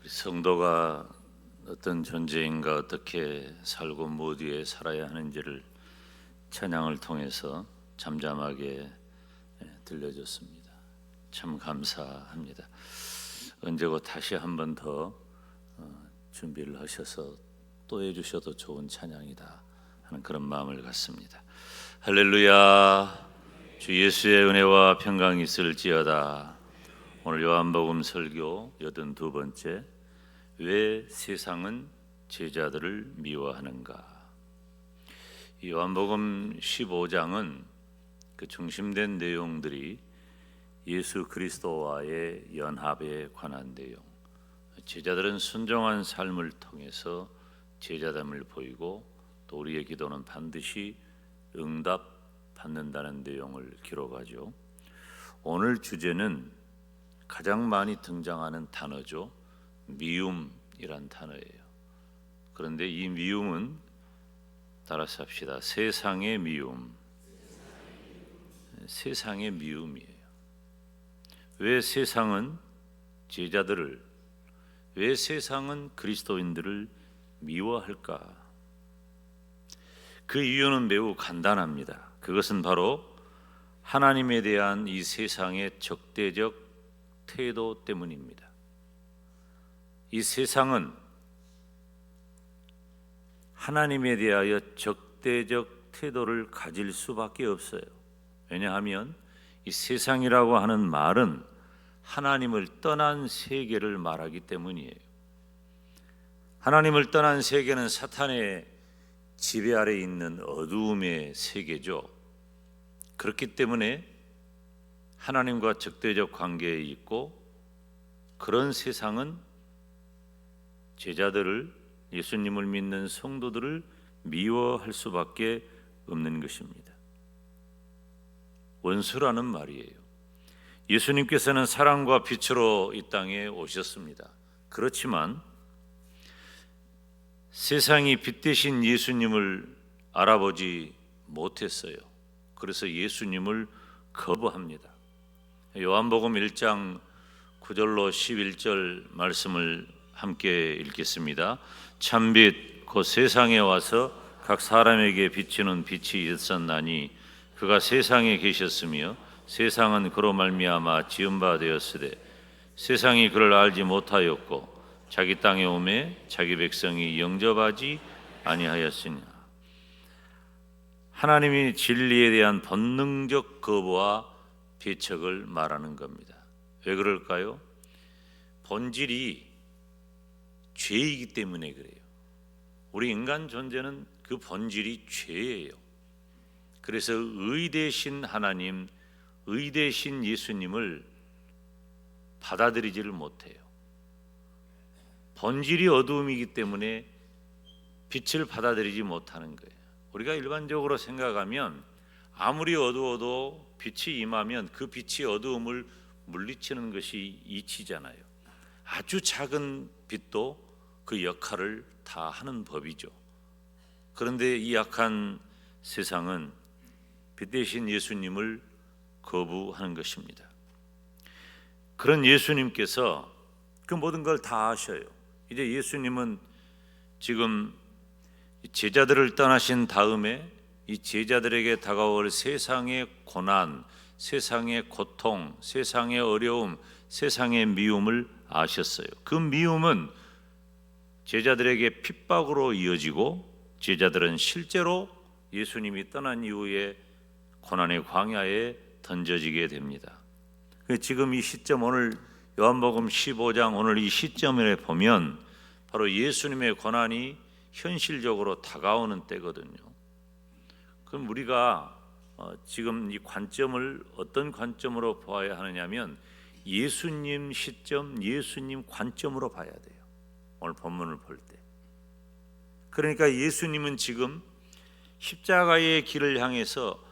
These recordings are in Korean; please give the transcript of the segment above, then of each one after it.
성도가 어떤 존재인가, 어떻게 살고 무엇 위에 살아야 하는지를 찬양을 통해서 잠잠하게 들려줬습니다. 참 감사합니다. 언제고 다시 한 번 더 준비를 하셔서 또 해주셔도 좋은 찬양이다 하는 그런 마음을 갖습니다. 할렐루야. 주 예수의 은혜와 평강이 있을지어다. 오늘 요한복음 설교 82번째, 왜 세상은 제자들을 미워하는가. 이 요한복음 15장은 그 중심된 내용들이 예수 그리스도와의 연합에 관한 내용, 제자들은 순종한 삶을 통해서 제자됨을 보이고 또 우리의 기도는 반드시 응답받는다는 내용을 기록하죠. 오늘 주제는 가장 많이 등장하는 단어죠. 미움이란 단어예요. 그런데 이 미움은 따라서 합시다. 세상의 미움. 세상의 미움이에요. 왜 세상은 제자들을, 왜 세상은 그리스도인들을 미워할까? 그 이유는 매우 간단합니다. 그것은 바로 하나님에 대한 이 세상의 적대적 태도 때문입니다. 이 세상은 하나님에 대하여 적대적 태도를 가질 수밖에 없어요. 왜냐하면 이 세상이라고 하는 말은 하나님을 떠난 세계를 말하기 때문이에요. 하나님을 떠난 세계는 사탄의 지배 아래 있는 어두움의 세계죠. 그렇기 때문에 하나님과 적대적 관계에 있고, 그런 세상은 제자들을, 예수님을 믿는 성도들을 미워할 수밖에 없는 것입니다. 원수라는 말이에요. 예수님께서는 사랑과 빛으로 이 땅에 오셨습니다. 그렇지만 세상이 빛 대신 예수님을 알아보지 못했어요. 그래서 예수님을 거부합니다. 요한복음 1장 9절로 11절 말씀을 함께 읽겠습니다. 참빛 곧 세상에 와서 각 사람에게 비치는 빛이 있었나니 그가 세상에 계셨으며 세상은 그로 말미암아 지은 바 되었으되 세상이 그를 알지 못하였고 자기 땅에 오매 자기 백성이 영접하지 아니하였으니. 하나님이 진리에 대한 본능적 거부와 배척을 말하는 겁니다. 왜 그럴까요? 본질이 죄이기 때문에 그래요. 우리 인간 존재는 그 본질이 죄예요. 그래서 의 대신 하나님, 의 대신 예수님을 받아들이지를 못해요. 본질이 어두움이기 때문에 빛을 받아들이지 못하는 거예요. 우리가 일반적으로 생각하면 아무리 어두워도 빛이 임하면 그 빛이 어두움을 물리치는 것이 이치잖아요. 아주 작은 빛도 그 역할을 다 하는 법이죠. 그런데 이 약한 세상은 빛 대신 예수님을 거부하는 것입니다. 그런 예수님께서 그 모든 걸 다 아셔요. 이제 예수님은 지금 제자들을 떠나신 다음에 이 제자들에게 다가올 세상의 고난, 세상의 고통, 세상의 어려움, 세상의 미움을 아셨어요. 그 미움은 제자들에게 핍박으로 이어지고, 제자들은 실제로 예수님이 떠난 이후에 고난의 광야에 던져지게 됩니다. 지금 이 시점, 오늘 요한복음 15장 오늘 이 시점에 보면 바로 예수님의 고난이 현실적으로 다가오는 때거든요. 그럼 우리가 지금 이 관점을 어떤 관점으로 보아야 하느냐면 예수님 시점, 예수님 관점으로 봐야 돼요. 오늘 본문을 볼 때. 그러니까 예수님은 지금 십자가의 길을 향해서,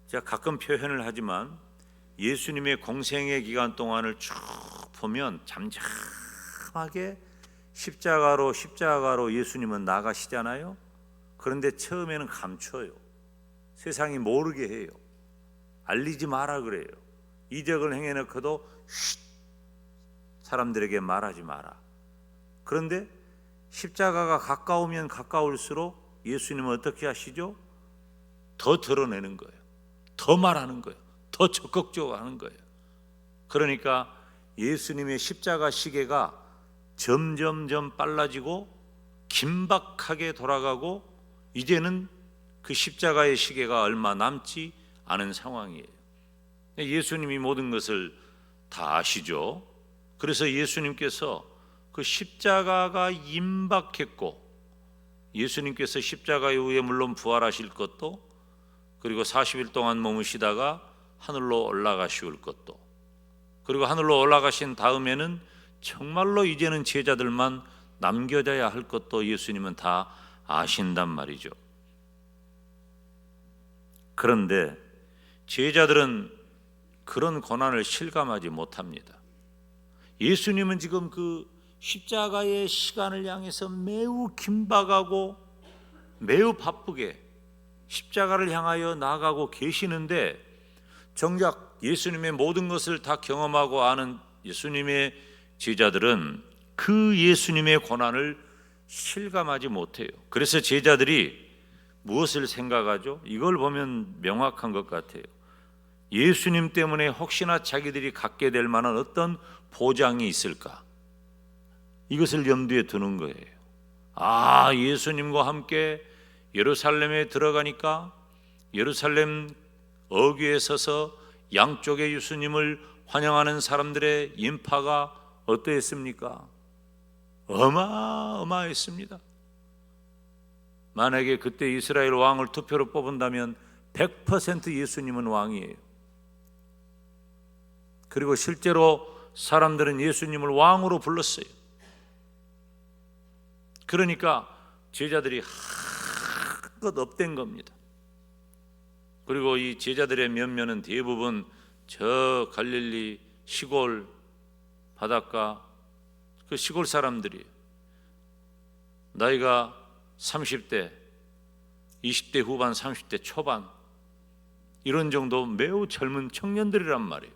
제가 가끔 표현을 하지만 예수님의 공생의 기간 동안을 쭉 보면 잠잠하게 십자가로 예수님은 나가시잖아요. 그런데 처음에는 감춰요. 세상이 모르게 해요. 알리지 마라 그래요. 이적을 행해놓고도 사람들에게 말하지 마라. 그런데 십자가가 가까우면 가까울수록 예수님은 어떻게 하시죠? 더 드러내는 거예요. 더 말하는 거예요. 더 적극적으로 하는 거예요. 그러니까 예수님의 십자가 시계가 점점점 빨라지고 긴박하게 돌아가고 이제는 그 십자가의 시계가 얼마 남지 않은 상황이에요. 예수님이 모든 것을 다 아시죠. 그래서 예수님께서 그 십자가가 임박했고, 예수님께서 십자가 이후에 물론 부활하실 것도, 그리고 40일 동안 머무시다가 하늘로 올라가실 것도, 그리고 하늘로 올라가신 다음에는 정말로 이제는 제자들만 남겨져야 할 것도 예수님은 다 아신단 말이죠. 그런데 제자들은 그런 고난을 실감하지 못합니다. 예수님은 지금 그 십자가의 시간을 향해서 매우 긴박하고 매우 바쁘게 십자가를 향하여 나아가고 계시는데, 정작 예수님의 모든 것을 다 경험하고 아는 예수님의 제자들은 그 예수님의 고난을 실감하지 못해요. 그래서 제자들이 무엇을 생각하죠? 이걸 보면 명확한 것 같아요. 예수님 때문에 혹시나 자기들이 갖게 될 만한 어떤 보장이 있을까? 이것을 염두에 두는 거예요. 예수님과 함께 예루살렘에 들어가니까 예루살렘 어귀에 서서 양쪽에 예수님을 환영하는 사람들의 인파가 어떠했습니까? 어마어마했습니다. 만약에 그때 이스라엘 왕을 투표로 뽑은다면 100% 예수님은 왕이에요. 그리고 실제로 사람들은 예수님을 왕으로 불렀어요. 그러니까 제자들이 한껏 업된 겁니다. 그리고 이 제자들의 면면은 대부분 저 갈릴리 시골 바닷가 그 시골 사람들이에요. 나이가 30대, 20대 후반, 30대 초반 이런 정도 매우 젊은 청년들이란 말이에요.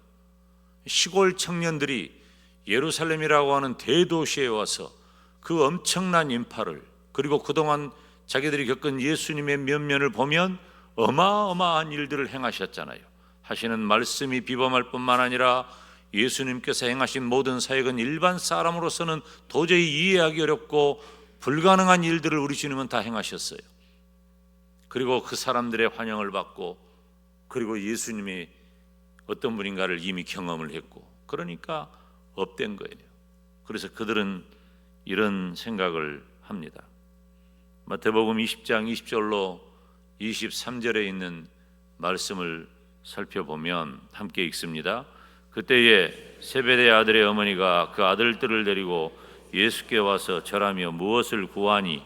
시골 청년들이 예루살렘이라고 하는 대도시에 와서 그 엄청난 인파를, 그리고 그동안 자기들이 겪은 예수님의 면면을 보면 어마어마한 일들을 행하셨잖아요. 하시는 말씀이 비범할 뿐만 아니라 예수님께서 행하신 모든 사역은 일반 사람으로서는 도저히 이해하기 어렵고 불가능한 일들을 우리 주님은 다 행하셨어요. 그리고 그 사람들의 환영을 받고, 그리고 예수님이 어떤 분인가를 이미 경험을 했고, 그러니까 업된 거예요. 그래서 그들은 이런 생각을 합니다. 마태복음 20장 20절로 23절에 있는 말씀을 살펴보면 함께 읽습니다. 그때에 세베대 아들의 어머니가 그 아들들을 데리고 예수께 와서 절하며 무엇을 구하니?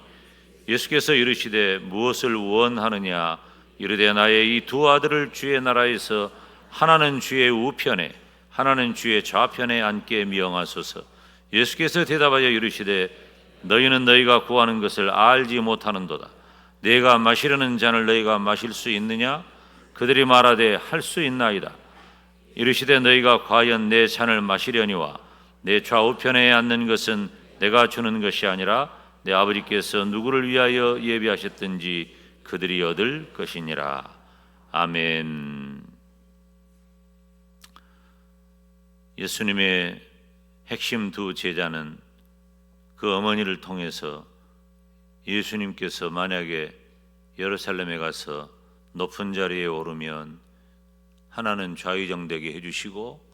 예수께서 이르시되 무엇을 원하느냐? 이르되 나의 이 두 아들을 주의 나라에서 하나는 주의 우편에 하나는 주의 좌편에 앉게 명하소서. 예수께서 대답하여 이르시되 너희는 너희가 구하는 것을 알지 못하는도다. 내가 마시려는 잔을 너희가 마실 수 있느냐? 그들이 말하되 할 수 있나이다. 이르시되 너희가 과연 내 잔을 마시려니와 내 좌우편에 앉는 것은 내가 주는 것이 아니라 내 아버지께서 누구를 위하여 예비하셨든지 그들이 얻을 것이니라. 아멘. 예수님의 핵심 두 제자는 그 어머니를 통해서 예수님께서 만약에 예루살렘에 가서 높은 자리에 오르면 하나는 좌의정되게 해주시고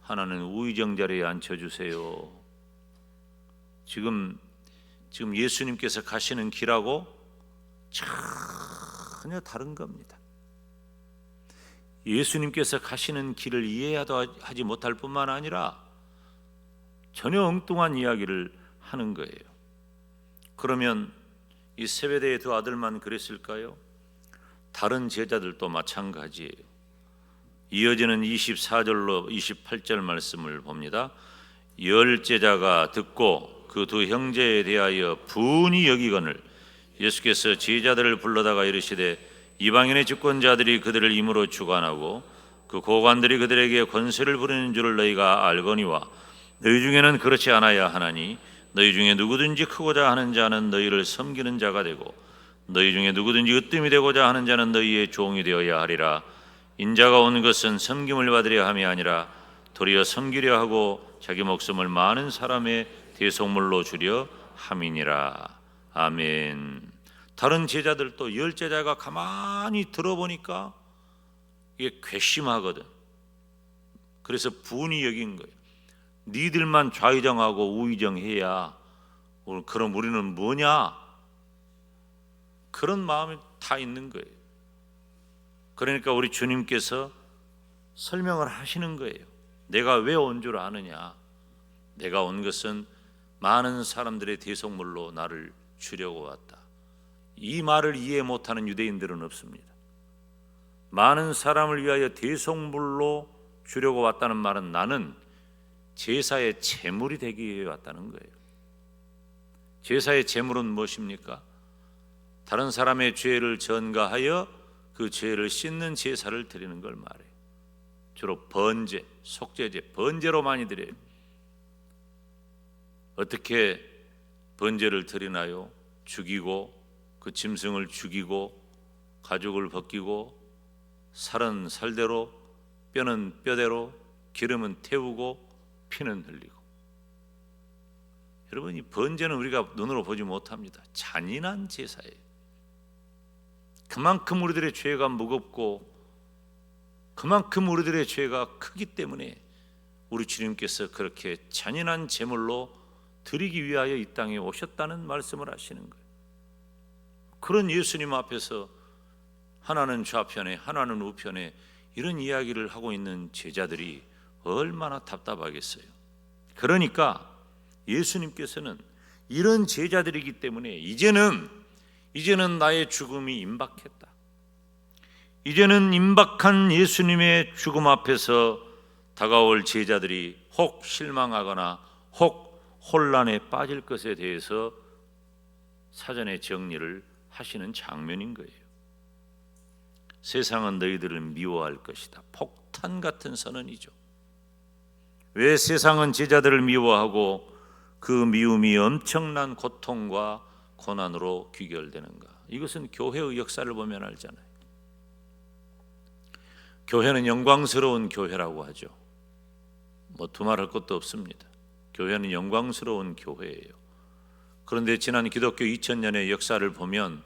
하나는 우의정 자리에 앉혀주세요. 지금 예수님께서 가시는 길하고 전혀 다른 겁니다. 예수님께서 가시는 길을 이해하지 못할 뿐만 아니라 전혀 엉뚱한 이야기를 하는 거예요. 그러면 이 세베대의 두 아들만 그랬을까요? 다른 제자들도 마찬가지예요. 이어지는 24절로 28절 말씀을 봅니다. 열 제자가 듣고 그 두 형제에 대하여 분이 여기거늘 예수께서 제자들을 불러다가 이르시되 이방인의 주권자들이 그들을 임으로 주관하고 그 고관들이 그들에게 권세를 부리는 줄을 너희가 알거니와 너희 중에는 그렇지 않아야 하나니 너희 중에 누구든지 크고자 하는 자는 너희를 섬기는 자가 되고 너희 중에 누구든지 으뜸이 되고자 하는 자는 너희의 종이 되어야 하리라. 인자가 온 것은 섬김을 받으려 함이 아니라 도리어 섬기려 하고 자기 목숨을 많은 사람의 대속물로 주려 함이니라. 아멘. 다른 제자들도 열 제자가 가만히 들어보니까 이게 괘씸하거든. 그래서 분이 여긴 거예요. 니들만 좌의정하고 우의정해야 그럼 우리는 뭐냐? 그런 마음이 다 있는 거예요. 그러니까 우리 주님께서 설명을 하시는 거예요. 내가 왜 온 줄 아느냐? 내가 온 것은 많은 사람들의 대속물로 나를 주려고 왔다. 이 말을 이해 못하는 유대인들은 없습니다. 많은 사람을 위하여 대속물로 주려고 왔다는 말은 나는 제사의 제물이 되기 위해 왔다는 거예요. 제사의 제물은 무엇입니까? 다른 사람의 죄를 전가하여 그 죄를 씻는 제사를 드리는 걸 말해요. 주로 번제, 속죄제, 번제로 많이 드려요. 어떻게 번제를 드리나요? 죽이고 그 짐승을 죽이고 가죽을 벗기고 살은 살대로 뼈는 뼈대로 기름은 태우고 피는 흘리고. 여러분, 이 번제는 우리가 눈으로 보지 못합니다. 잔인한 제사예요. 그만큼 우리들의 죄가 무겁고 그만큼 우리들의 죄가 크기 때문에 우리 주님께서 그렇게 잔인한 제물로 드리기 위하여 이 땅에 오셨다는 말씀을 하시는 거예요. 그런 예수님 앞에서 하나는 좌편에 하나는 우편에 이런 이야기를 하고 있는 제자들이 얼마나 답답하겠어요. 그러니까 예수님께서는 이런 제자들이기 때문에 이제는 나의 죽음이 임박했다. 이제는 임박한 예수님의 죽음 앞에서 다가올 제자들이 혹 실망하거나 혹 혼란에 빠질 것에 대해서 사전에 정리를 하시는 장면인 거예요. 세상은 너희들을 미워할 것이다. 폭탄 같은 선언이죠. 왜 세상은 제자들을 미워하고 그 미움이 엄청난 고통과 고난으로 귀결되는가? 이것은 교회의 역사를 보면 알잖아요. 교회는 영광스러운 교회라고 하죠. 뭐 두말할 것도 없습니다. 교회는 영광스러운 교회예요. 그런데 지난 기독교 2000년의 역사를 보면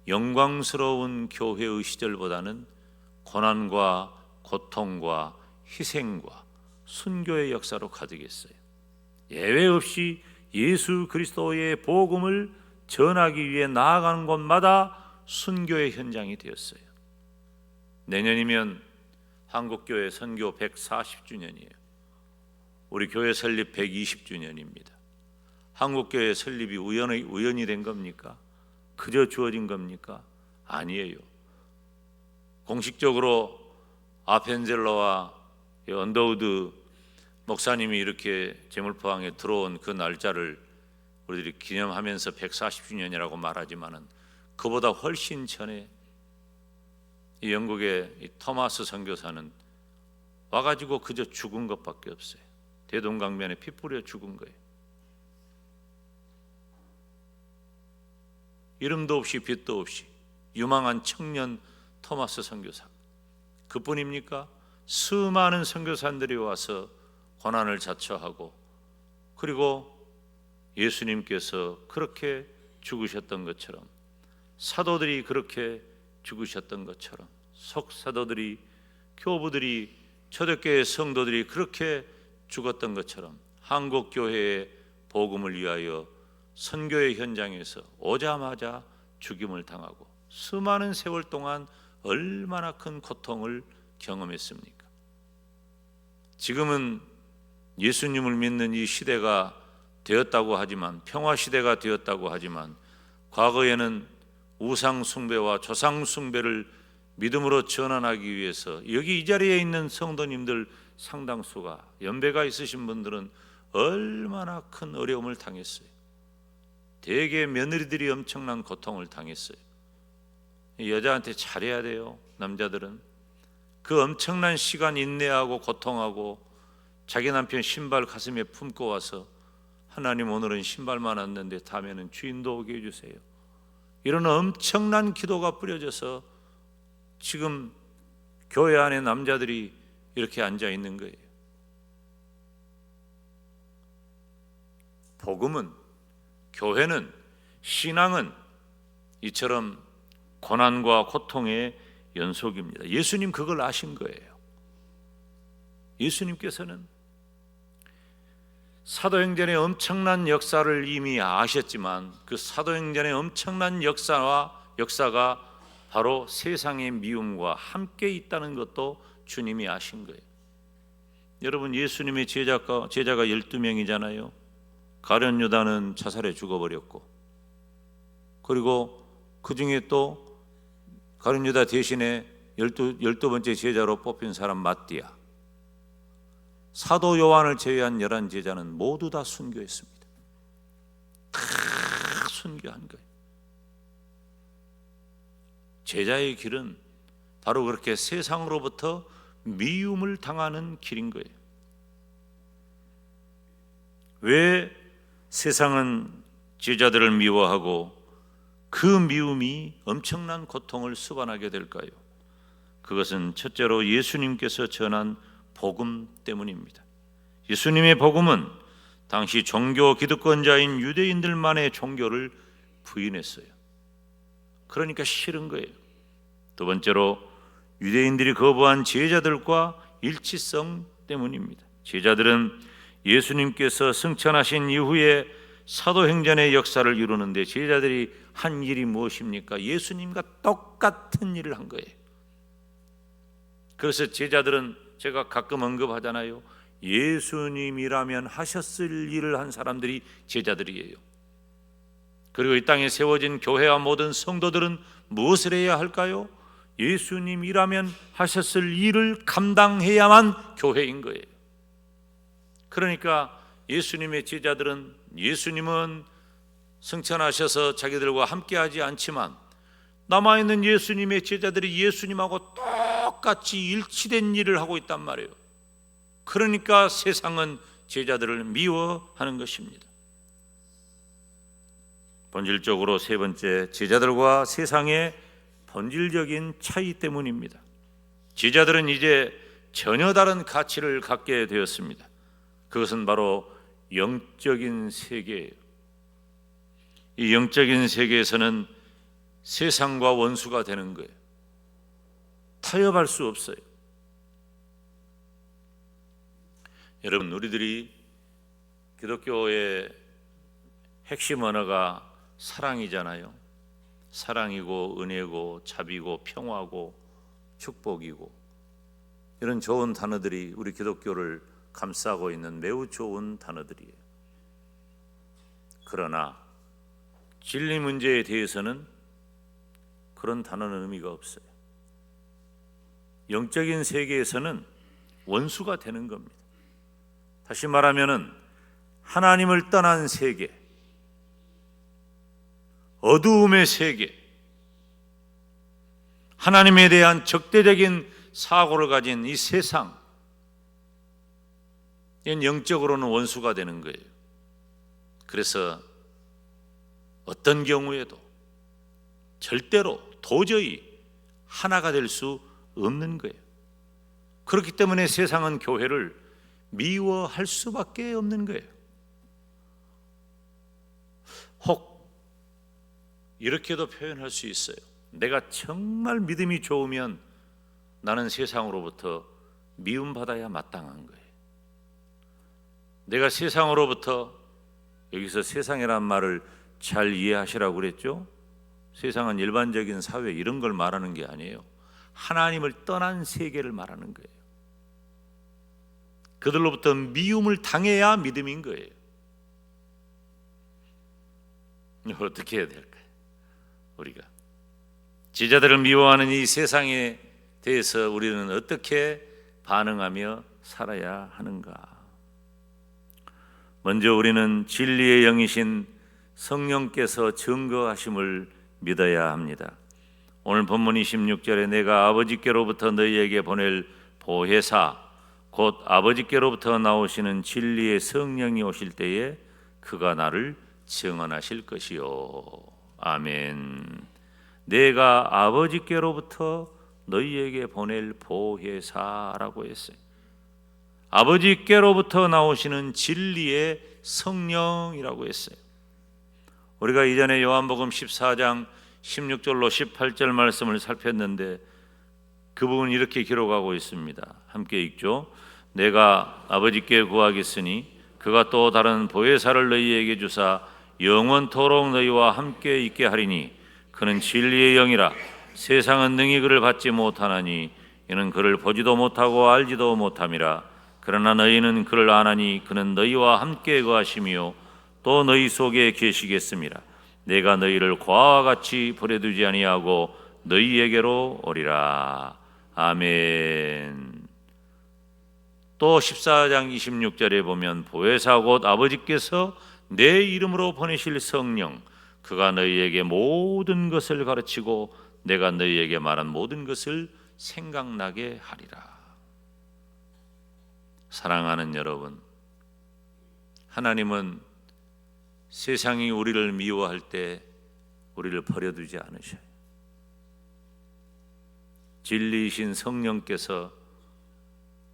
영광스러운 교회의 시절보다는 고난과 고통과 희생과 순교의 역사로 가득했어요. 예외 없이 예수 그리스도의 복음을 전하기 위해 나아가는 곳마다 순교의 현장이 되었어요. 내년이면 한국교회 선교 140주년이에요. 우리 교회 설립 120주년입니다. 한국교회 설립이 우연이 된 겁니까? 그저 주어진 겁니까? 아니에요. 공식적으로 아펜젤러와 언더우드 목사님이 이렇게 제물포항에 들어온 그 날짜를 우리들이 기념하면서 140주년이라고 말하지만은 그보다 훨씬 전에 이 영국의 이 토마스 선교사는 와가지고 그저 죽은 것밖에 없어요. 대동강변에 피 뿌려 죽은 거예요. 이름도 없이 빛도 없이 유망한 청년 토마스 선교사, 그뿐입니까? 수많은 선교사들이 와서 고난을 자처하고 그리고 예수님께서 그렇게 죽으셨던 것처럼, 사도들이 그렇게 죽으셨던 것처럼, 속사도들이, 교부들이, 초대교회 성도들이 그렇게 죽었던 것처럼 한국교회의 복음을 위하여 선교의 현장에서 오자마자 죽임을 당하고 수많은 세월 동안 얼마나 큰 고통을 경험했습니까? 지금은 예수님을 믿는 이 시대가 되었다고 하지만, 평화 시대가 되었다고 하지만, 과거에는 우상 숭배와 조상 숭배를 믿음으로 전환하기 위해서 여기 이 자리에 있는 성도님들 상당수가, 연배가 있으신 분들은 얼마나 큰 어려움을 당했어요. 대개 며느리들이 엄청난 고통을 당했어요. 여자한테 잘해야 돼요. 남자들은 그 엄청난 시간 인내하고 고통하고 자기 남편 신발 가슴에 품고 와서 하나님 오늘은 신발만 왔는데 다음에는 주인도 오게 해주세요. 이런 엄청난 기도가 뿌려져서 지금 교회 안에 남자들이 이렇게 앉아 있는 거예요. 복음은, 교회는, 신앙은 이처럼 고난과 고통의 연속입니다. 예수님 그걸 아신 거예요. 예수님께서는 사도행전의 엄청난 역사를 이미 아셨지만 그 사도행전의 엄청난 역사가 바로 세상의 미움과 함께 있다는 것도 주님이 아신 거예요. 여러분, 예수님의 제자가 12명이잖아요. 가룟 유다는 자살해 죽어버렸고, 그리고 그 중에 또 가룟 유다 대신에 12번째 제자로 뽑힌 사람 마띠아, 사도 요한을 제외한 11제자는 모두 다 순교했습니다. 다 순교한 거예요. 제자의 길은 바로 그렇게 세상으로부터 미움을 당하는 길인 거예요. 왜 세상은 제자들을 미워하고 그 미움이 엄청난 고통을 수반하게 될까요? 그것은 첫째로 예수님께서 전한 복음 때문입니다. 예수님의 복음은 당시 종교 기득권자인 유대인들만의 종교를 부인했어요. 그러니까 싫은 거예요. 두 번째로 유대인들이 거부한 제자들과 일치성 때문입니다. 제자들은 예수님께서 승천하신 이후에 사도행전의 역사를 이루는데 제자들이 한 일이 무엇입니까? 예수님과 똑같은 일을 한 거예요. 그래서 제자들은 제가 가끔 언급하잖아요. 예수님이라면 하셨을 일을 한 사람들이 제자들이에요. 그리고 이 땅에 세워진 교회와 모든 성도들은 무엇을 해야 할까요? 예수님이라면 하셨을 일을 감당해야만 교회인 거예요. 그러니까 예수님의 제자들은 예수님은 승천하셔서 자기들과 함께하지 않지만 남아있는 예수님의 제자들이 예수님하고 똑같이 일치된 일을 하고 있단 말이에요. 그러니까 세상은 제자들을 미워하는 것입니다. 본질적으로 세 번째, 제자들과 세상의 본질적인 차이 때문입니다. 제자들은 이제 전혀 다른 가치를 갖게 되었습니다. 그것은 바로 영적인 세계예요. 이 영적인 세계에서는 세상과 원수가 되는 거예요. 타협할 수 없어요. 여러분, 우리들이 기독교의 핵심 언어가 사랑이잖아요. 사랑이고 은혜고 자비고 평화고 축복이고, 이런 좋은 단어들이 우리 기독교를 감싸고 있는 매우 좋은 단어들이에요. 그러나 진리 문제에 대해서는 그런 단어는 의미가 없어요. 영적인 세계에서는 원수가 되는 겁니다. 다시 말하면은 하나님을 떠난 세계, 어두움의 세계, 하나님에 대한 적대적인 사고를 가진 이 세상, 이건 영적으로는 원수가 되는 거예요. 그래서 어떤 경우에도 절대로 도저히 하나가 될 수 없는 거예요. 그렇기 때문에 세상은 교회를 미워할 수밖에 없는 거예요. 혹 이렇게도 표현할 수 있어요. 내가 정말 믿음이 좋으면 나는 세상으로부터 미움받아야 마땅한 거예요. 내가 세상으로부터, 여기서 세상이란 말을 잘 이해하시라고 그랬죠? 세상은 일반적인 사회 이런 걸 말하는 게 아니에요. 하나님을 떠난 세계를 말하는 거예요. 그들로부터 미움을 당해야 믿음인 거예요. 어떻게 해야 될까요? 우리가 제자들을 미워하는 이 세상에 대해서 우리는 어떻게 반응하며 살아야 하는가? 먼저 우리는 진리의 영이신 성령께서 증거하심을 믿어야 합니다. 오늘 본문 26절에 내가 아버지께로부터 너희에게 보낼 보혜사 곧 아버지께로부터 나오시는 진리의 성령이 오실 때에 그가 나를 증언하실 것이요. 아멘. 내가 아버지께로부터 너희에게 보낼 보혜사라고 했어요. 아버지께로부터 나오시는 진리의 성령이라고 했어요. 우리가 이전에 요한복음 14장 16절로 18절 말씀을 살폈는데 그 부분 이렇게 기록하고 있습니다. 함께 읽죠. 내가 아버지께 구하겠으니 그가 또 다른 보혜사를 너희에게 주사 영원토록 너희와 함께 있게 하리니 그는 진리의 영이라. 세상은 능히 그를 받지 못하나니 이는 그를 보지도 못하고 알지도 못함이라. 그러나 너희는 그를 아나니 그는 너희와 함께 거하시며 또 너희 속에 계시겠음이라. 내가 너희를 고아와 같이 버려두지 아니하고 너희에게로 오리라. 아멘. 또 14장 26절에 보면 보혜사 곧 아버지께서 내 이름으로 보내실 성령 그가 너희에게 모든 것을 가르치고 내가 너희에게 말한 모든 것을 생각나게 하리라. 사랑하는 여러분, 하나님은 세상이 우리를 미워할 때 우리를 버려두지 않으셔요. 진리이신 성령께서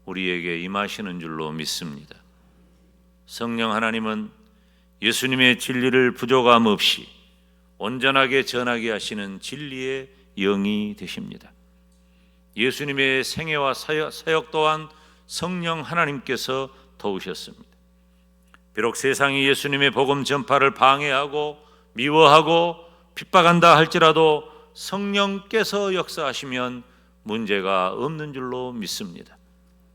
우리에게 임하시는 줄로 믿습니다. 성령 하나님은 예수님의 진리를 부족함 없이 온전하게 전하게 하시는 진리의 영이 되십니다. 예수님의 생애와 사역 또한 성령 하나님께서 도우셨습니다. 비록 세상이 예수님의 복음 전파를 방해하고 미워하고 핍박한다 할지라도 성령께서 역사하시면 문제가 없는 줄로 믿습니다.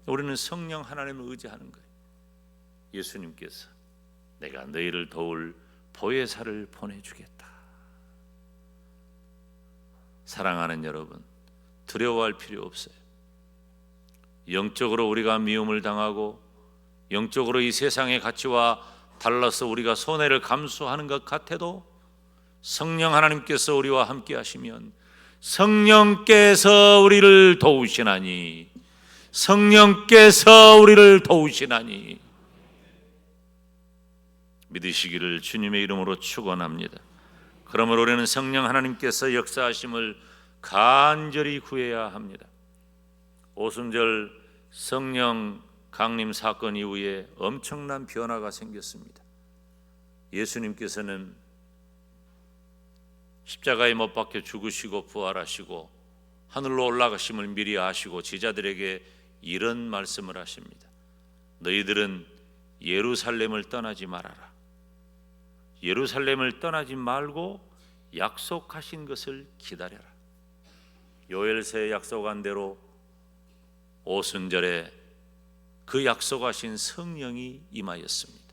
우리는 성령 하나님을 의지하는 거예요. 예수님께서 내가 너희를 도울 보혜사를 보내주겠다. 사랑하는 여러분, 두려워할 필요 없어요. 영적으로 우리가 미움을 당하고 영적으로 이 세상의 가치와 달라서 우리가 손해를 감수하는 것 같아도 성령 하나님께서 우리와 함께 하시면 성령께서 우리를 도우시나니 성령께서 우리를 도우시나니 믿으시기를 주님의 이름으로 축원합니다. 그러므로 우리는 성령 하나님께서 역사하심을 간절히 구해야 합니다. 오순절 성령 강림 사건 이후에 엄청난 변화가 생겼습니다. 예수님께서는 십자가에 못 박혀 죽으시고 부활하시고 하늘로 올라가심을 미리 아시고 제자들에게 이런 말씀을 하십니다. 너희들은 예루살렘을 떠나지 말아라. 예루살렘을 떠나지 말고 약속하신 것을 기다려라. 요엘서에 약속한 대로 오순절에 그 약속하신 성령이 임하였습니다.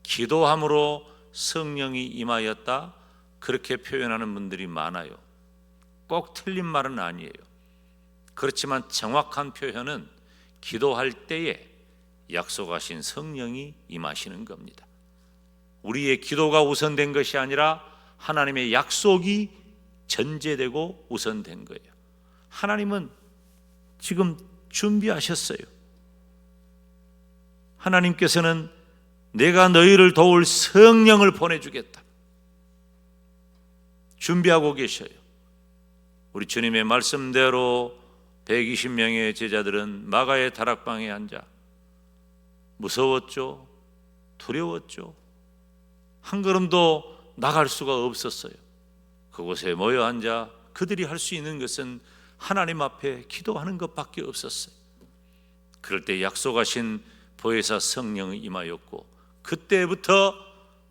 기도함으로 성령이 임하였다, 그렇게 표현하는 분들이 많아요. 꼭 틀린 말은 아니에요. 그렇지만 정확한 표현은 기도할 때에 약속하신 성령이 임하시는 겁니다. 우리의 기도가 우선된 것이 아니라 하나님의 약속이 전제되고 우선된 거예요. 하나님은 지금 준비하셨어요. 하나님께서는 내가 너희를 도울 성령을 보내주겠다 준비하고 계셔요. 우리 주님의 말씀대로 120명의 제자들은 마가의 다락방에 앉아 무서웠죠. 두려웠죠. 한 걸음도 나갈 수가 없었어요. 그곳에 모여 앉아 그들이 할 수 있는 것은 하나님 앞에 기도하는 것밖에 없었어요. 그럴 때 약속하신 보혜사 성령이 임하였고, 그때부터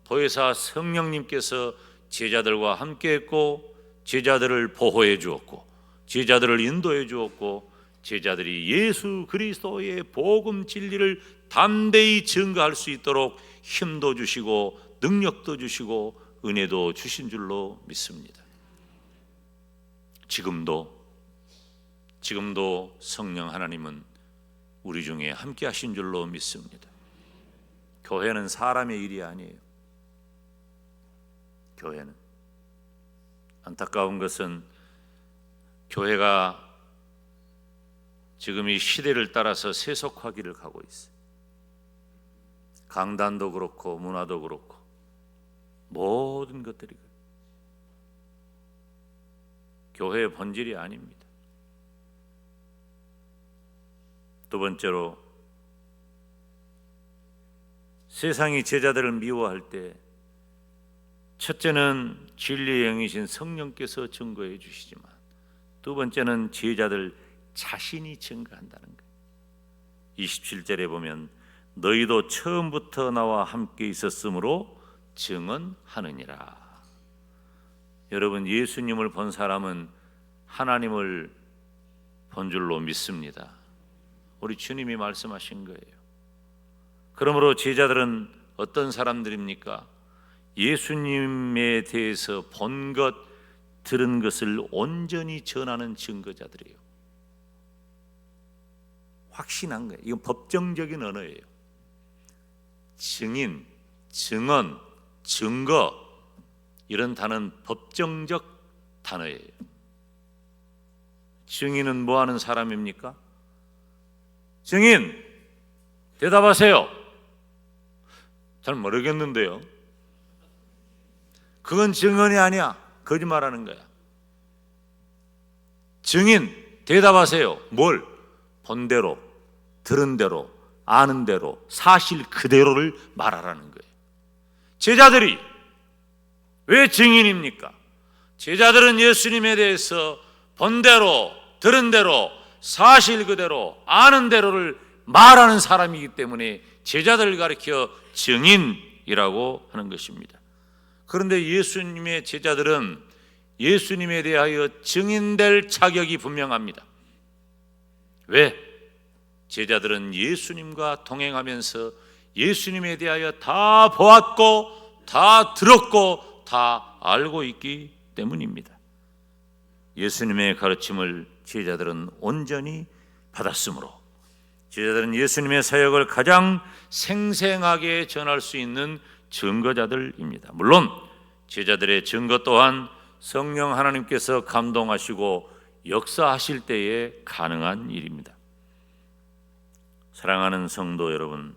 보혜사 성령님께서 제자들과 함께했고, 제자들을 보호해 주었고, 제자들을 인도해 주었고, 제자들이 예수 그리스도의 복음 진리를 담대히 증거할 수 있도록 힘도 주시고 능력도 주시고 은혜도 주신 줄로 믿습니다. 지금도 성령 하나님은 우리 중에 함께 하신 줄로 믿습니다. 교회는 사람의 일이 아니에요. 교회는, 안타까운 것은 교회가 지금 이 시대를 따라서 세속화기를 가고 있어요. 강단도 그렇고 문화도 그렇고 모든 것들이 교회의 본질이 아닙니다. 두 번째로, 세상이 제자들을 미워할 때 첫째는 진리의 영이신 성령께서 증거해 주시지만 두 번째는 제자들 자신이 증거한다는 거예요. 27절에 보면 너희도 처음부터 나와 함께 있었으므로 증언하느니라. 여러분, 예수님을 본 사람은 하나님을 본 줄로 믿습니다. 우리 주님이 말씀하신 거예요. 그러므로 제자들은 어떤 사람들입니까? 예수님에 대해서 본 것, 들은 것을 온전히 전하는 증거자들이에요. 확신한 거예요. 이건 법정적인 언어예요. 증인, 증언, 증거, 이런 단어는 법정적 단어예요. 증인은 뭐 하는 사람입니까? 증인, 대답하세요. 잘 모르겠는데요. 그건 증언이 아니야. 거짓말하는 거야. 증인, 대답하세요. 뭘? 본 대로, 들은 대로, 아는 대로, 사실 그대로를 말하라는 거예요. 제자들이 왜 증인입니까? 제자들은 예수님에 대해서 본 대로, 들은 대로, 사실 그대로, 아는 대로를 말하는 사람이기 때문에 제자들을 가리켜 증인이라고 하는 것입니다. 그런데 예수님의 제자들은 예수님에 대하여 증인될 자격이 분명합니다. 왜? 제자들은 예수님과 동행하면서 예수님에 대하여 다 보았고 다 들었고 다 알고 있기 때문입니다. 예수님의 가르침을 제자들은 온전히 받았으므로 제자들은 예수님의 사역을 가장 생생하게 전할 수 있는 증거자들입니다. 물론 제자들의 증거 또한 성령 하나님께서 감동하시고 역사하실 때에 가능한 일입니다. 사랑하는 성도 여러분,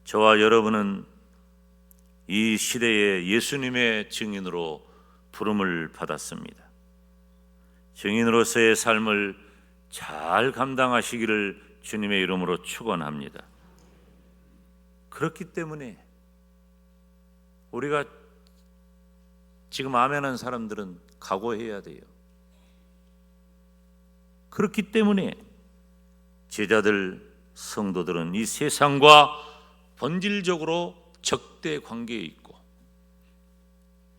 저와 여러분은 이 시대에 예수님의 증인으로 부름을 받았습니다. 증인으로서의 삶을 잘 감당하시기를 주님의 이름으로 축원합니다. 그렇기 때문에 우리가 지금 아멘한 사람들은 각오해야 돼요. 그렇기 때문에 제자들, 성도들은 이 세상과 본질적으로 적대 관계에 있고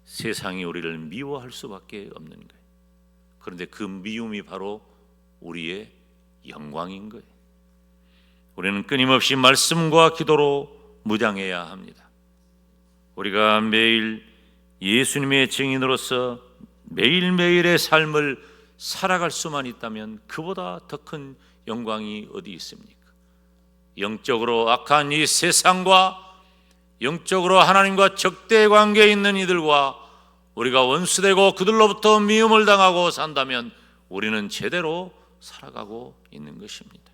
세상이 우리를 미워할 수밖에 없는 거예요. 그런데 그 미움이 바로 우리의 영광인 거예요. 우리는 끊임없이 말씀과 기도로 무장해야 합니다. 우리가 매일 예수님의 증인으로서 매일매일의 삶을 살아갈 수만 있다면 그보다 더 큰 영광이 어디 있습니까? 영적으로 악한 이 세상과 영적으로 하나님과 적대 관계에 있는 이들과 우리가 원수되고 그들로부터 미움을 당하고 산다면 우리는 제대로 살아가고 있는 것입니다.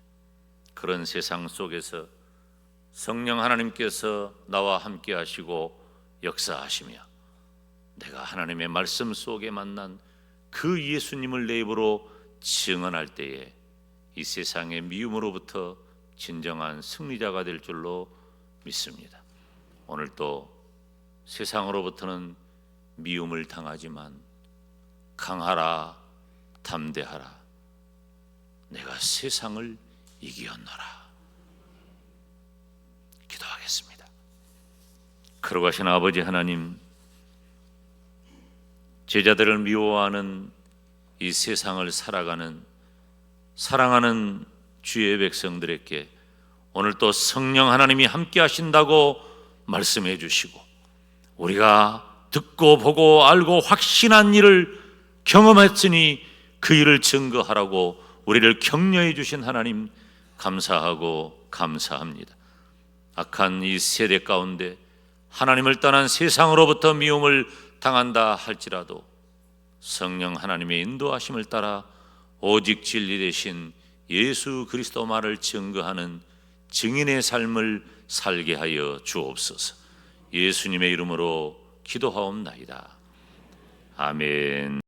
그런 세상 속에서 성령 하나님께서 나와 함께 하시고 역사하시며 내가 하나님의 말씀 속에 만난 그 예수님을 내 입으로 증언할 때에 이 세상의 미움으로부터 진정한 승리자가 될 줄로 믿습니다. 오늘도 세상으로부터는 미움을 당하지만 강하라, 담대하라. 내가 세상을 이기었노라. 기도하겠습니다. 거룩하신 아버지 하나님, 제자들을 미워하는 이 세상을 살아가는 사랑하는 주의 백성들에게 오늘 또 성령 하나님이 함께 하신다고 말씀해 주시고 우리가 듣고 보고 알고 확신한 일을 경험했으니 그 일을 증거하라고 우리를 격려해 주신 하나님 감사하고 감사합니다. 악한 이 세대 가운데 하나님을 떠난 세상으로부터 미움을 당한다 할지라도 성령 하나님의 인도하심을 따라 오직 진리 되신 예수 그리스도 말을 증거하는 증인의 삶을 살게 하여 주옵소서. 예수님의 이름으로 기도하옵나이다. 아멘.